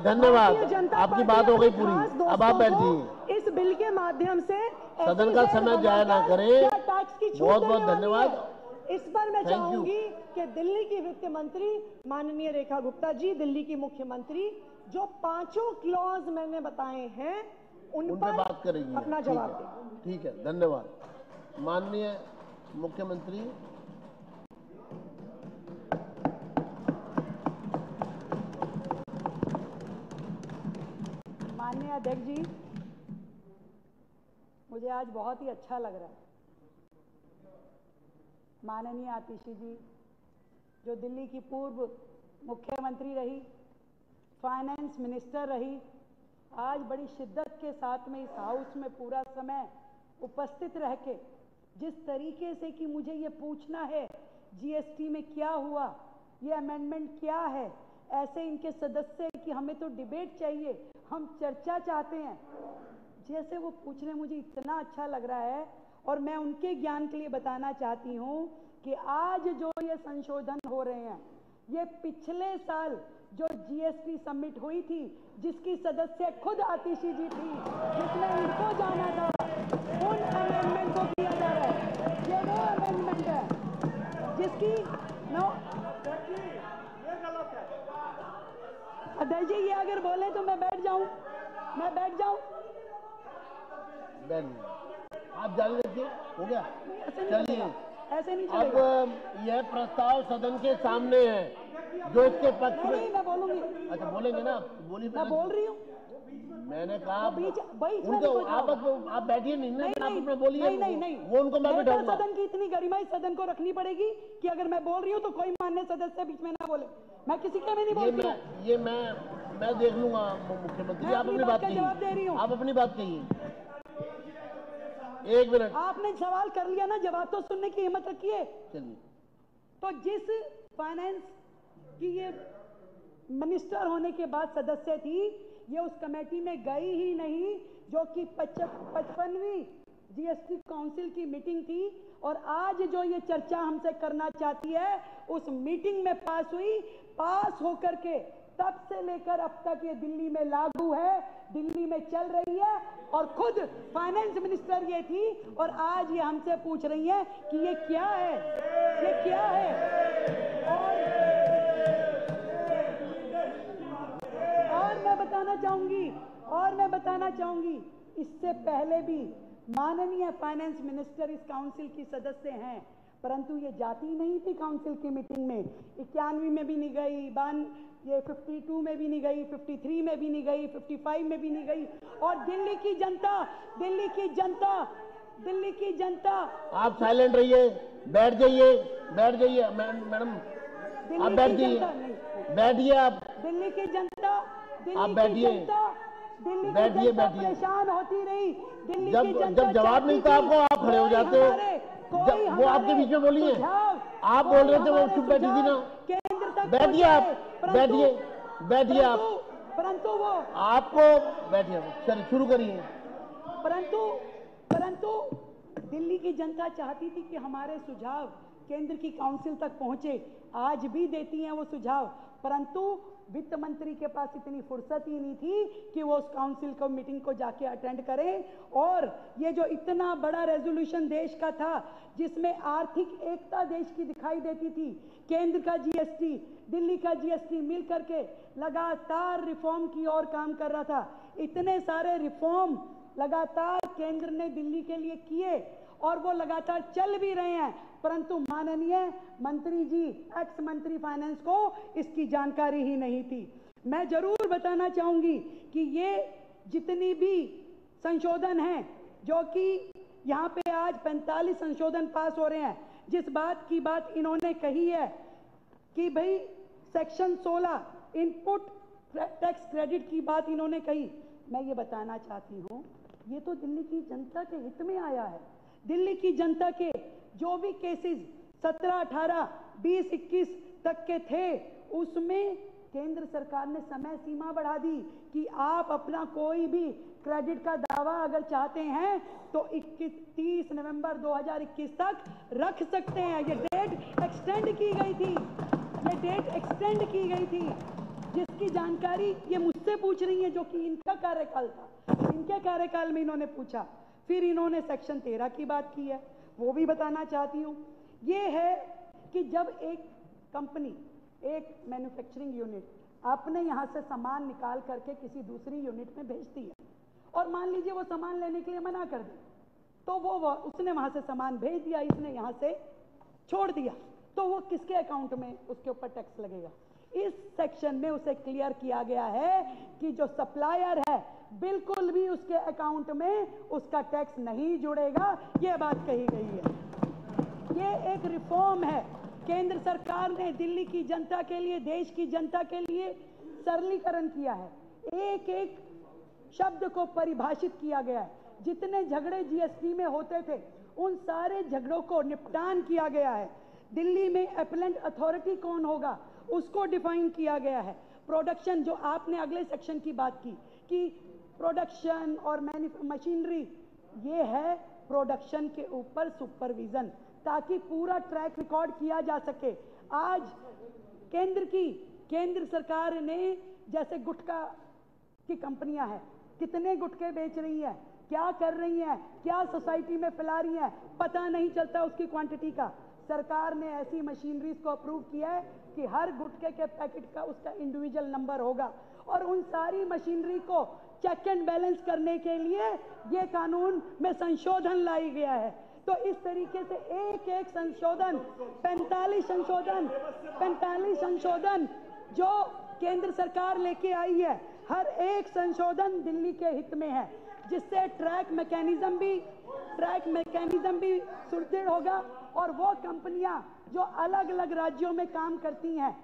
धन्यवाद, आपकी बात हो गई पूरी, अब आप बैठिए। इस बिल के माध्यम से सदन का समय जाया ना करें। बहुत बहुत धन्यवाद। इस पर मैं चाहूंगी कि दिल्ली की वित्त मंत्री माननीय रेखा गुप्ता जी, दिल्ली की मुख्यमंत्री, जो 5 क्लॉज मैंने बताए हैं उन पर बात करेंगे, अपना जवाब दें। ठीक है, धन्यवाद। माननीय मुख्यमंत्री। माननीय अध्यक्ष जी, मुझे आज बहुत ही अच्छा लग रहा है। माननीय आतिशी जी, जो दिल्ली की पूर्व मुख्यमंत्री रही, फाइनेंस मिनिस्टर रही, आज बड़ी शिद्दत के साथ में इस हाउस में पूरा समय उपस्थित रह के जिस तरीके से कि मुझे ये पूछना है जीएसटी में क्या हुआ, ये अमेंडमेंट क्या है, ऐसे इनके सदस्य कि हमें तो डिबेट चाहिए, हम चर्चा चाहते हैं, जैसे वो पूछ रहे हैं, मुझे इतना अच्छा लग रहा है। और मैं उनके ज्ञान के लिए बताना चाहती हूँ कि आज जो ये संशोधन हो रहे हैं, ये पिछले साल जो जीएसटी समिट हुई थी, जिसकी सदस्य खुद आतिशी जी थी, जिसमें इनको जाना था, उन अमेंडमेंट को किया जा रहा है। ये वो अमेंडमेंट है जिसकी अध्यक्ष जी, ये अगर बोले तो मैं बैठ जाऊं, आप जारी रखिए, हो गया, चलिए। ऐसे नहीं अब यह प्रस्ताव सदन के सामने है, जो इसके पक्ष में। मैं बोलूंगी। अच्छा, बोलेंगे ना, बोलिए। मैं बोल रही हूँ। मैंने कहा उनको आप बैठिए, नहीं आप अपना बोलिए। नहीं, वो उनको मैं बिठाऊंगा। सदन की इतनी गरिमा इस सदन को रखनी पड़ेगी कि अगर मैं बोल रही हूँ तो कोई मान्य सदस्य बीच में ना बोले। मैं किसी के में नहीं बोलती हूँ। ये मैं देख लूंगा मुख्यमंत्री। आप अपनी बात कहिए, जवाब दे रही हूँ। आप अपनी बात कहिए। 1 मिनट। आपने सवाल कर लिया ना, जवाब तो सुनने की हिम्मत रखिए। चलिए। तो जिस फाइनेंस की ये मिनिस्टर होने के बाद सदस्य थी, ये उस कमेटी में गई ही नहीं, जो कि 55वीं जीएसटी काउंसिल की मीटिंग थी। और आज जो ये चर्चा हमसे करना चाहती है, उस मीटिंग में पास हुई, पास होकर के तब से लेकर अब तक ये दिल्ली में लागू है, दिल्ली में चल रही है। और खुद फाइनेंस मिनिस्टर ये थी, और आज ये हमसे पूछ रही है कि ये क्या है, ये क्या है। और मैं बताना चाहूंगी, इससे पहले भी माननीय फाइनेंस मिनिस्टर इस काउंसिल की सदस्य हैं, परंतु ये जाती नहीं थी काउंसिल की मीटिंग में। 91 में भी नहीं गई, ये 52 में भी नहीं गई, 53 में भी नहीं गई, 55 में भी नहीं गई। और दिल्ली की जनता। आप साइलेंट रहिए, बैठ जाइए मैडम, आप बैठिए आप। दिल्ली की जनता परेशान होती रही। दिल्ली की जनता जब जवाब मिलता आपको, आप खड़े हो जाते हो। वो आपके बीच में बोलिए, आप बोल रहे थे, वो चुप बैठी थी ना। केंद्र तक बैठिए आप, परंतु वो आपको बैठिए। चलिए शुरू करिए। परंतु दिल्ली की जनता चाहती थी कि हमारे सुझाव केंद्र की काउंसिल तक पहुंचे। आज भी देती हैं वो सुझाव, परंतु वित्त मंत्री के पास इतनी फुर्सत ही नहीं थी कि वो उस काउंसिल को मीटिंग को जाके अटेंड करें। और ये जो इतना बड़ा रेजोल्यूशन देश का था, जिसमें आर्थिक एकता देश की दिखाई देती थी, केंद्र का जीएसटी, दिल्ली का जीएसटी मिल करके लगातार रिफॉर्म की ओर काम कर रहा था। इतने सारे रिफॉर्म लगातार केंद्र ने दिल्ली के लिए किए और वो लगातार चल भी रहे हैं, परंतु माननीय मंत्री जी, एक्स मंत्री फाइनेंस को इसकी जानकारी ही नहीं थी। मैं जरूर बताना चाहूंगी कि ये जितनी भी संशोधन हैं, जो कि यहाँ पे आज 45 संशोधन पास हो रहे हैं, जिस बात की बात इन्होंने कही है कि भाई सेक्शन 16 इनपुट टैक्स क्रेडिट की बात इन्होंने कही, मैं ये बताना चाहती हूँ, ये तो दिल्ली की जनता के हित में आया है। दिल्ली की जनता के जो भी केसेस 17, 18, 20, 21 तक के थे, उसमें केंद्र सरकार ने समय सीमा बढ़ा दी कि आप अपना कोई भी क्रेडिट का दावा अगर चाहते हैं तो 30 नवंबर 2021 तक रख सकते हैं। ये डेट एक्सटेंड की गई थी, जिसकी जानकारी ये मुझसे पूछ रही है, जो कि इनका कार्यकाल था, इनके कार्यकाल में इन्होंने पूछा। फिर इन्होंने सेक्शन 13 की बात की है, वो भी बताना चाहती हूँ। ये है कि जब एक कंपनी, एक मैन्युफैक्चरिंग यूनिट आपने यहाँ से सामान निकाल करके किसी दूसरी यूनिट में भेजती है, और मान लीजिए वो सामान लेने के लिए मना कर दे, तो उसने वहाँ से सामान भेज दिया, इसने यहाँ से छोड़ दिया, तो वो किसके अकाउंट में उसके ऊपर टैक्स लगेगा? इस सेक्शन में उसे क्लियर किया गया है कि जो सप्लायर है बिल्कुल भी उसके अकाउंट में उसका टैक्स नहीं जुड़ेगा। ये बात कही गई है। ये एक रिफॉर्म है। केंद्र सरकार ने दिल्ली की जनता के लिए, देश की जनता के लिए सरलीकरण किया है। एक एक शब्द को परिभाषित किया गया है। जितने झगड़े जीएसटी में होते थे, उन सारे झगड़ों को निपटान किया गया है। दिल्ली में एपेलेंट अथॉरिटी कौन होगा, उसको डिफाइन किया गया है। प्रोडक्शन, जो आपने अगले सेक्शन की बात की कि प्रोडक्शन और मशीनरी, ये है प्रोडक्शन के ऊपर सुपरविजन, ताकि पूरा ट्रैक रिकॉर्ड किया जा सके। आज केंद्र सरकार ने, जैसे गुटखा की कंपनियां हैं, कितने गुटखे बेच रही हैं, क्या कर रही हैं, क्या सोसाइटी में फैला रही हैं, पता नहीं चलता उसकी क्वांटिटी का। सरकार ने ऐसी मशीनरीज को अप्रूव किया है कि हर गुटखे के पैकेट का उसका इंडिविजुअल नंबर होगा, और उन सारी मशीनरी को चेक एंड बैलेंस करने के लिए ये कानून में संशोधन लाई गया है। तो इस तरीके से एक एक संशोधन, 45 संशोधन जो केंद्र सरकार लेके आई है, हर एक संशोधन दिल्ली के हित में है, जिससे ट्रैक मैकेनिज्म भी सुदृढ़ होगा। और वो कंपनियां जो अलग अलग राज्यों में काम करती हैं,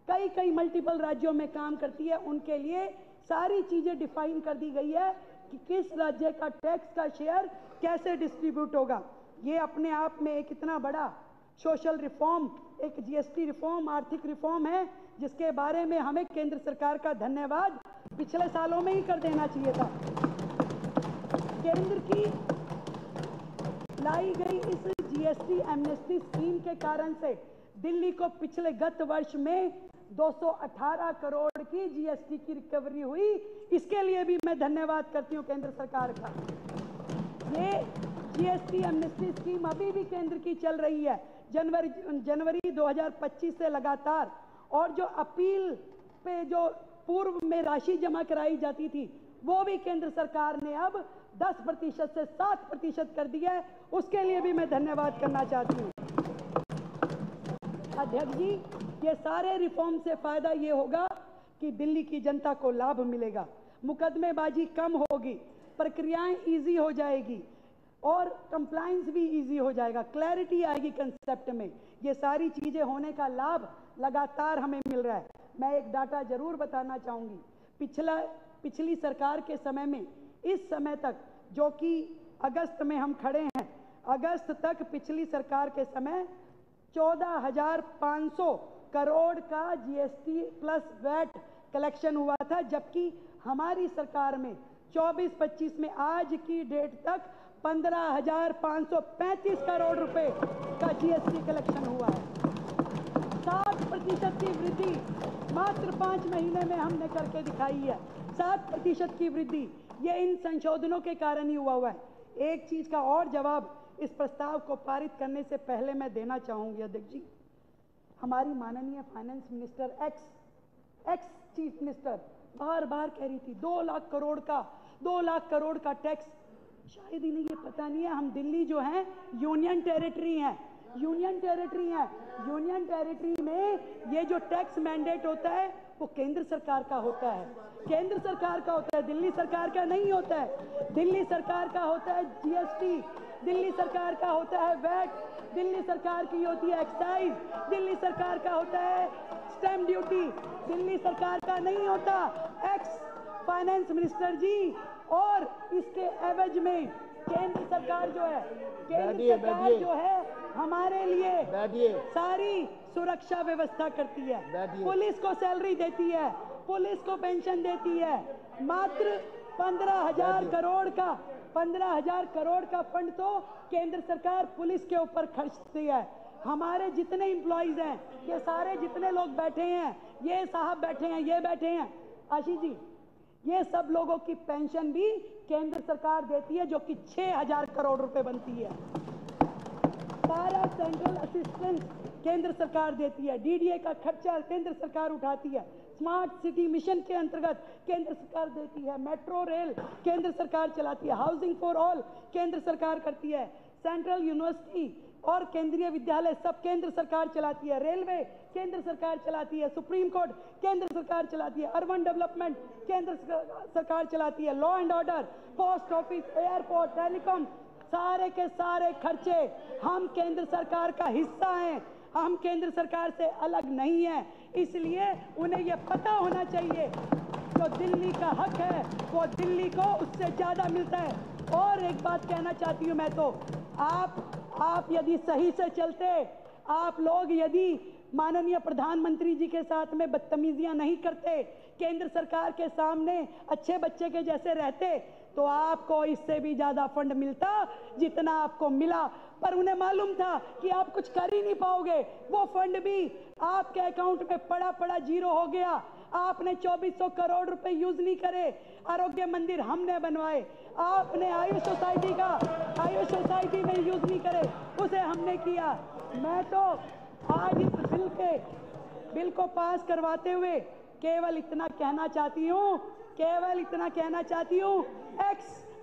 कई मल्टीपल राज्यों में काम करती है, उनके लिए सारी चीजें डिफाइन कर दी गई है कि किस राज्य का टैक्स का शेयर कैसे डिस्ट्रीब्यूट होगा। ये अपने आप में एक इतना बड़ा सोशल रिफॉर्म, एक जीएसटी रिफॉर्म, आर्थिक रिफॉर्म है, जिसके बारे में हमें केंद्र सरकार का धन्यवाद पिछले सालों में ही कर देना चाहिए था। केंद्र की लाई गई इस जीएसटी एमनेस्टी स्कीम के कारण से दिल्ली को पिछले गत वर्ष में 218 करोड़ की जीएसटी की रिकवरी हुई। इसके लिए भी मैं धन्यवाद करती हूं केंद्र सरकार का। ये जीएसटी एमनेस्टी स्कीम अभी भी केंद्र की चल रही है, जनवरी 2025 से लगातार। और जो अपील पे जो पूर्व में राशि जमा कराई जाती थी, वो भी केंद्र सरकार ने अब 10% से 7% कर दिया है। उसके लिए भी मैं धन्यवाद करना चाहती हूँ। अध्यक्ष जी, ये सारे रिफॉर्म से फायदा ये होगा कि दिल्ली की जनता को लाभ मिलेगा, मुकदमेबाजी कम होगी, प्रक्रियाएं इजी हो जाएगी और कंप्लायंस भी इजी हो जाएगा, क्लैरिटी आएगी कंसेप्ट में। ये सारी चीजें होने का लाभ लगातार हमें मिल रहा है। मैं एक डाटा जरूर बताना चाहूंगी। पिछली सरकार के समय में इस समय तक, जो कि अगस्त में हम खड़े हैं, अगस्त तक पिछली सरकार के समय 14,500 करोड़ का जीएसटी प्लस वैट कलेक्शन हुआ था, जबकि हमारी सरकार में 24-25 में आज की डेट तक 15,535 करोड़ रुपए का जीएसटी कलेक्शन हुआ है। 7% की वृद्धि मात्र 5 महीने में हमने करके दिखाई है। 7% की वृद्धि, ये इन संशोधनों के कारण ही हुआ है। एक चीज का और जवाब इस प्रस्ताव को पारित करने से पहले मैं देना चाहूंगी अध्यक्ष जी। हमारी माननीय finance minister, ex chief minister बार बार कह रही थी 2 लाख करोड़ का टैक्स। शायद इन्हें ये पता नहीं है, हम दिल्ली जो है यूनियन टेरिटरी में ये जो टैक्स मैंडेट होता है वो केंद्र सरकार का होता है, दिल्ली सरकार का नहीं होता है। दिल्ली सरकार का होता है जीएसटी, दिल्ली सरकार का होता है वैट, दिल्ली सरकार की होती है एक्साइज, दिल्ली सरकार का होता है स्टैम्प ड्यूटी, दिल्ली सरकार का नहीं होता। एक्स फाइनेंस मिनिस्टर जी, और इसके एवज में केंद्र सरकार जो है हमारे लिए सारी सुरक्षा व्यवस्था करती है, पुलिस को सैलरी देती है, पुलिस को पेंशन देती है। मात्र 15,000 करोड़ का फंड तो केंद्र सरकार पुलिस के ऊपर खर्चती है। हमारे जितने एम्प्लॉइज हैं, ये सारे जितने लोग बैठे हैं, ये साहब बैठे हैं, ये बैठे हैं, आशीष जी, ये सब लोगों की पेंशन भी केंद्र सरकार देती है, जो कि 6,000 करोड़ रुपए बनती है। सारा सेंट्रल असिस्टेंस केंद्र सरकार देती है। डीडीए का खर्चा केंद्र सरकार उठाती है। स्मार्ट सिटी मिशन के अंतर्गत केंद्र सरकार देती है। मेट्रो रेल केंद्र सरकार चलाती है। हाउसिंग फॉर ऑल केंद्र सरकार करती है। सेंट्रल यूनिवर्सिटी और केंद्रीय विद्यालय सब केंद्र सरकार चलाती है। रेलवे केंद्र सरकार चलाती है। सुप्रीम कोर्ट केंद्र सरकार चलाती है। अर्बन डेवलपमेंट केंद्र सरकार चलाती है। Law and order, post office, airport, telecom, सारे के सारे खर्चे हम केंद्र सरकार का हिस्सा हैं। हम केंद्र सरकार से अलग नहीं हैं। इसलिए उन्हें यह पता होना चाहिए जो दिल्ली का हक है वो दिल्ली को उससे ज्यादा मिलता है। और एक बात कहना चाहती हूं मैं, तो आप यदि सही से चलते, आप लोग यदि माननीय प्रधानमंत्री जी के साथ में बदतमीजियां नहीं करते, केंद्र सरकार के सामने अच्छे बच्चे के जैसे रहते, तो आपको इससे भी ज्यादा फंड मिलता जितना आपको मिला। पर उन्हें मालूम था कि आप कुछ कर ही नहीं पाओगे। वो फंड भी आपके अकाउंट में पड़ा जीरो हो गया। आपने 2400 करोड़ रुपए यूज नहीं करे। आरोग्य मंदिर हमने बनवाए। आपने आयुष सोसाइटी में यूज नहीं करे, उसे हमने किया। मैं तो आज इस बिल को पास करवाते हुए केवल इतना कहना चाहती हूँ,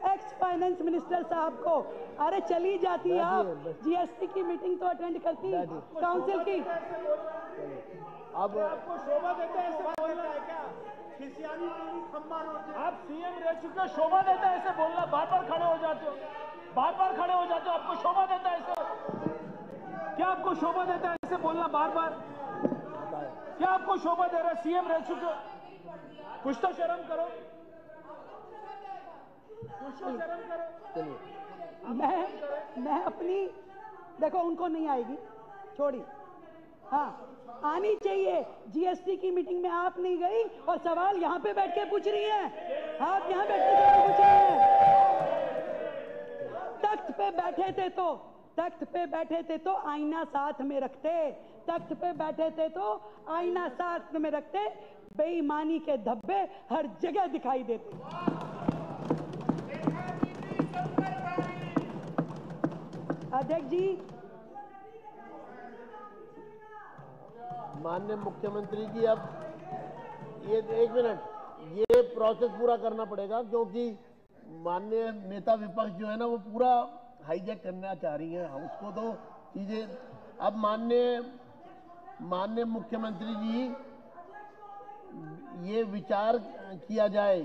एक्स फाइनेंस मिनिस्टर साहब को, अरे चली जाती आप, जीएसटी की मीटिंग तो अटेंड करती, काउंसिल की। अब आपको शोभा देता है ऐसे बोलना है क्या? खिसियानी खम्बा रोड, आप सीएम रह चुके, शोभा देता है ऐसे बोलना? बार बार खड़े हो जाते हो, आपको शोभा देता है ऐसे? क्या आपको शोभा देता है ऐसे बोलना बार बार? क्या आपको शोभा दे रहा है? सीएम रह चुके, कुछ तो शर्म करो, मैं अपनी, देखो उनको नहीं आएगी, छोड़ी, हाँ आनी चाहिए। जीएसटी की मीटिंग में आप नहीं गई और सवाल यहाँ पे बैठ के पूछ रही हैं। आप यहाँ बैठ के सवाल पूछ रहे हैं। तख्त पे बैठे थे तो आईना साथ में रखते। बेईमानी के धब्बे हर जगह दिखाई देते। अध्यक्ष जी, माननीय मुख्यमंत्री जी, अब ये 1 मिनट, ये प्रोसेस पूरा करना पड़ेगा, क्योंकि माननीय नेता विपक्ष जो है ना, वो पूरा हाईजैक करना चाह रही है उसको। तो चीजें अब माननीय मुख्यमंत्री जी, ये विचार किया जाए।